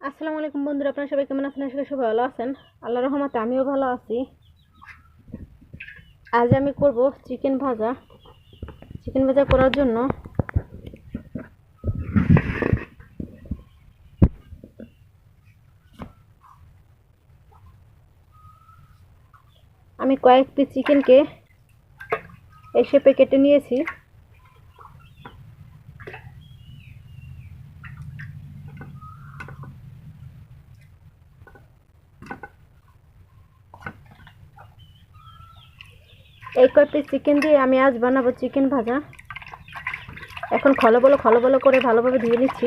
আসসালামু আলাইকুম বন্ধুরা, আপনারা সবাই কেমন আছেন? আশা করি সবাই ভালো আছেন। আল্লাহর রহমতে আমিও ভালো আছি। আজ আমি করব চিকেন ভাজা। চিকেন ভাজা করার জন্য আমি কয়েক পিস চিকেনকে এই শেপে কেটে নিয়েছি। এই কয়েক পিস চিকেন দিয়ে আমি আজ বানাবো চিকেন ভাজা। এখন খলো করে ভালোভাবে ধুয়ে নিচ্ছি।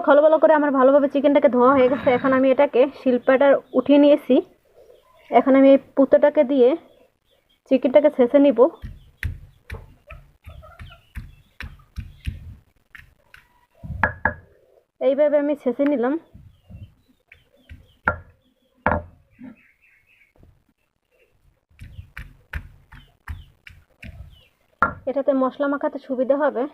খলো বলো করে আমার ভালোভাবে চিকেনটাকে ধোয়া হয়ে গেছে। এখন আমি এটাকে শিলপাটার উঠিয়ে নিয়েছি। এখন আমি এই পুঁতোটাকে দিয়ে চিকেনটাকে ছেঁচে নিব। এইভাবে আমি ছেঁচে নিলাম। এটাতে মশলা মাখাতে সুবিধা হবে।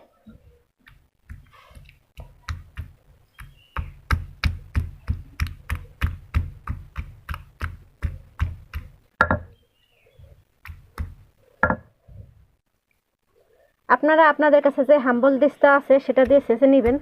আপনারা আপনাদের কাছে যে হাম্বল দিস্তা আছে সেটা দিয়ে ছেঁচে নেবেন।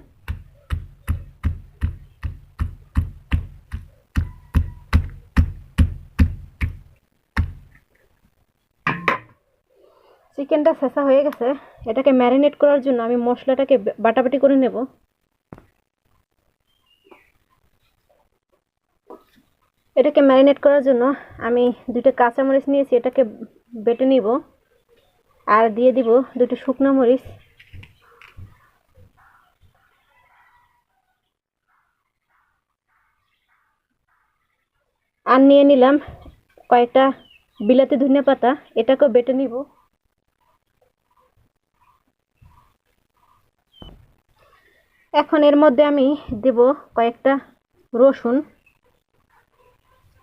চিকেনটা ছেঁচা হয়ে গেছে। এটাকে ম্যারিনেট করার জন্য আমি মশলাটাকে বাটাবাটি করে নেব। এটাকে ম্যারিনেট করার জন্য আমি দুটো কাঁচামরিচ নিয়েছি, এটাকে বেটে নিব। আর দিয়ে দিব দুটো শুকনো মরিচ। আর নিয়ে নিলাম কয়েকটা বিলাতি ধনিয়া পাতা, এটাকেও বেটে নিব। এখন এর মধ্যে আমি দেব কয়েকটা রসুন,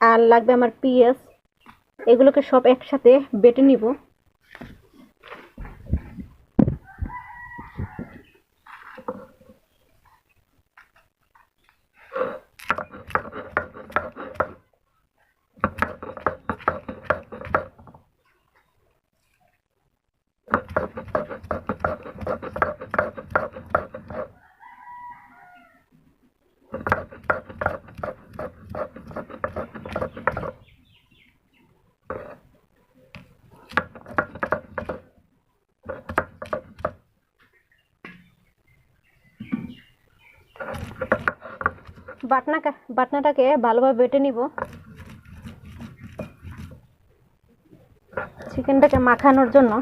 আর লাগবে আমার পেঁয়াজ। এগুলোকে সব একসাথে বেটে নিব। বাটনাটাকে ভালোভাবে বেটে নিব। চিকেনটাকে মাখানোর জন্য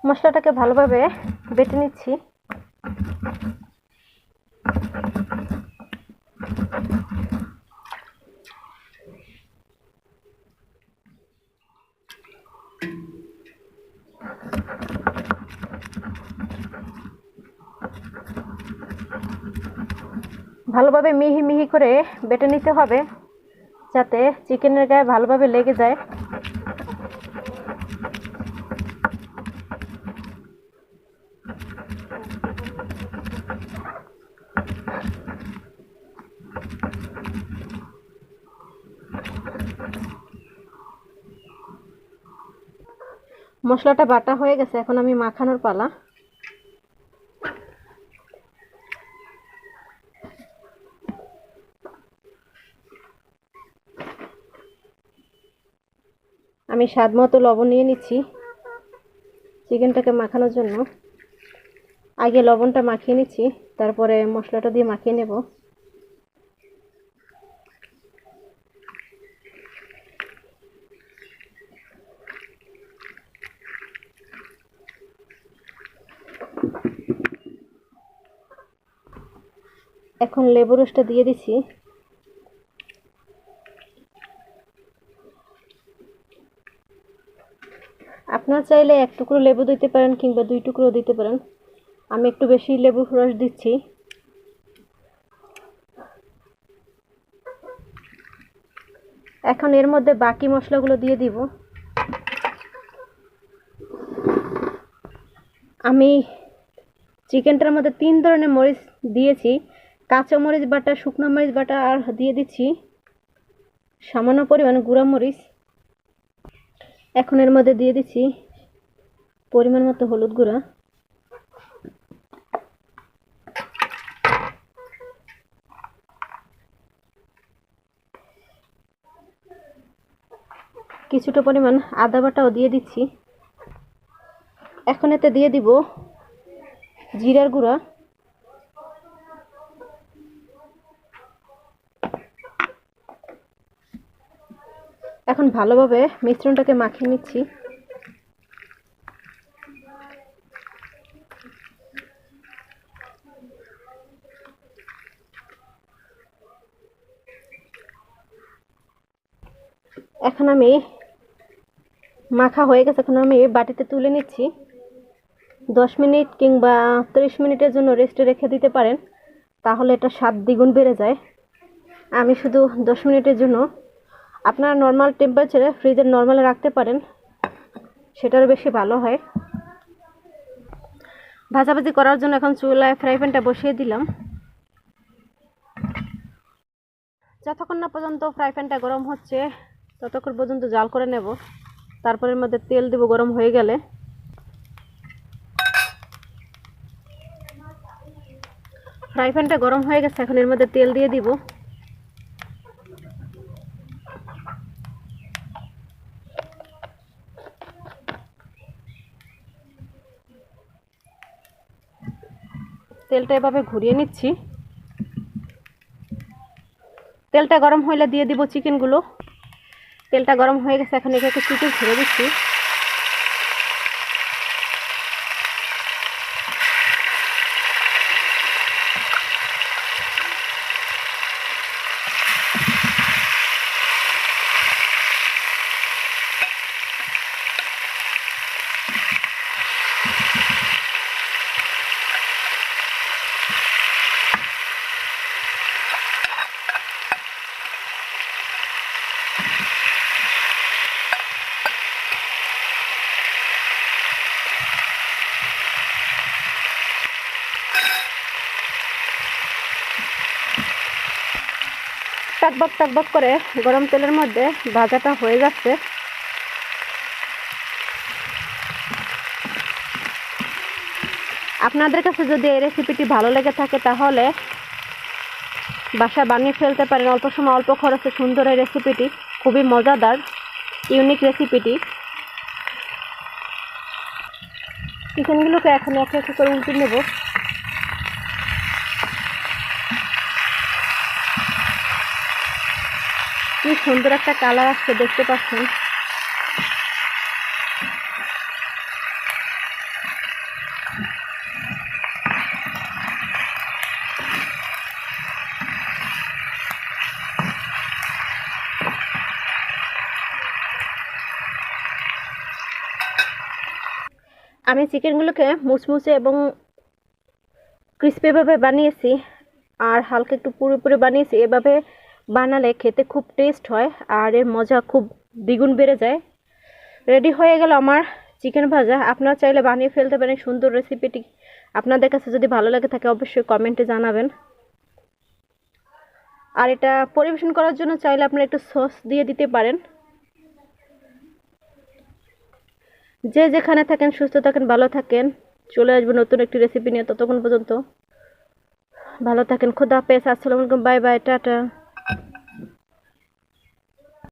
মশলাটাকে ভালোভাবে বেটে নিচ্ছি। ভালোভাবে মিহি মিহি করে বেটে নিতে হবে যাতে চিকেনের গায়ে ভালোভাবে লেগে যায়। মশলাটা বাটা হয়ে গেছে, এখন আমি মাখানোর পালা। আমি স্বাদ মতো লবণ নিয়ে নিচ্ছি চিকেনটাকে মাখানোর জন্য। আগে লবণটা মাখিয়ে নিচ্ছি, তারপরে মশলাটা দিয়ে মাখিয়ে নেব। এখন লেবু রসটা দিয়ে দিছি। আপনারা চাইলে 1 টুকরো লেবু দিতে পারেন কিংবা 2 টুকরো দিতে পারেন। আমি একটু বেশি লেবু রস দিচ্ছি। এখন এর মধ্যে বাকি মশলাগুলো দিয়ে দিব। আমি চিকেনটার মধ্যে 3 ধরনের মরিচ দিয়েছি, কাঁচা মরিচ বাটা, শুকনো মরিচ বাটা, আর দিয়ে দিচ্ছি সামান্য পরিমাণ গুঁড়া মরিচ। এখন এর মধ্যে দিয়ে দিচ্ছি পরিমাণ মতো হলুদ গুঁড়া, কিছুটা পরিমাণ আদা বাটাও দিয়ে দিচ্ছি। এখন এতে দিয়ে দিব জিরার গুঁড়া, এখন ভালোভাবে মিশ্রণটাকে মাখিয়ে নিচ্ছি। এখন আমি মাখা হয়ে গেছে, এখন আমি বাটিতে তুলে নিচ্ছি। 10 মিনিট কিংবা 30 মিনিটের জন্য রেস্টে রেখে দিতে পারেন, তাহলে এটা স্বাদ দ্বিগুণ বেড়ে যায়। আমি শুধু 10 মিনিটের জন্য, আপনারা নর্মাল টেম্পারেচারে ফ্রিজের নর্মালে রাখতে পারেন, সেটার বেশি ভালো হয়। ভাজাভাজি করার জন্য এখন চুলায় ফ্রাই প্যানটা বসিয়ে দিলাম। যতক্ষণ না পর্যন্ত ফ্রাই প্যানটা গরম হচ্ছে ততক্ষণ পর্যন্ত জাল করে নেব। তারপর এর মধ্যে তেল দেব গরম হয়ে গেলে। ফ্রাই প্যানটা গরম হয়ে গেছে, এখন এর মধ্যে তেল দিয়ে দিব। তেলটা এভাবে ঘুরিয়ে নিচ্ছি। তেলটা গরম হলে দিয়ে দিব চিকেনগুলো। তেলটা গরম হয়ে গেছে, এখন একে চিকেন ছেড়ে দিচ্ছি। টকবক টকবক করে গরম তেলের মধ্যে ভাজাটা হয়ে যাচ্ছে। আপনাদের কাছে যদি এই রেসিপিটি ভালো লেগে থাকে তাহলে বাসায় বানিয়ে ফেলতে পারেন। অল্প সময় অল্প খরচে সুন্দর এই রেসিপিটি, খুবই মজাদার ইউনিক রেসিপিটি। চিকেনগুলোকে এখন একে একে করে উল্টে নেব। কি সুন্দর একটা কালার আসছে, দেখতে পাচ্ছেন। আমি চিকেনগুলোকে মুচমুচে এবং ক্রিস্পিভাবে বানিয়েছি, আর হালকা একটু পুরোপুরি বানিয়েছি। এভাবে বানালে খেতে খুব টেস্ট হয় আর এর মজা খুব দ্বিগুণ বেড়ে যায়। রেডি হয়ে গেল আমার চিকেন ভাজা। আপনারা চাইলে বানিয়ে ফেলতে পারেন সুন্দর রেসিপিটি। আপনাদের কাছে যদি ভালো লাগে থাকে অবশ্যই কমেন্টে জানাবেন। আর এটা পরিবেশন করার জন্য চাইলে আপনারা একটু সস দিয়ে দিতে পারেন। যে যেখানে থাকেন সুস্থ থাকেন, ভালো থাকেন। চলে আসবো নতুন একটি রেসিপি নিয়ে। ততক্ষণ পর্যন্ত ভালো থাকেন। খোদা হাফেজ। আসসালামু আলাইকুম। Bye bye. টাটা।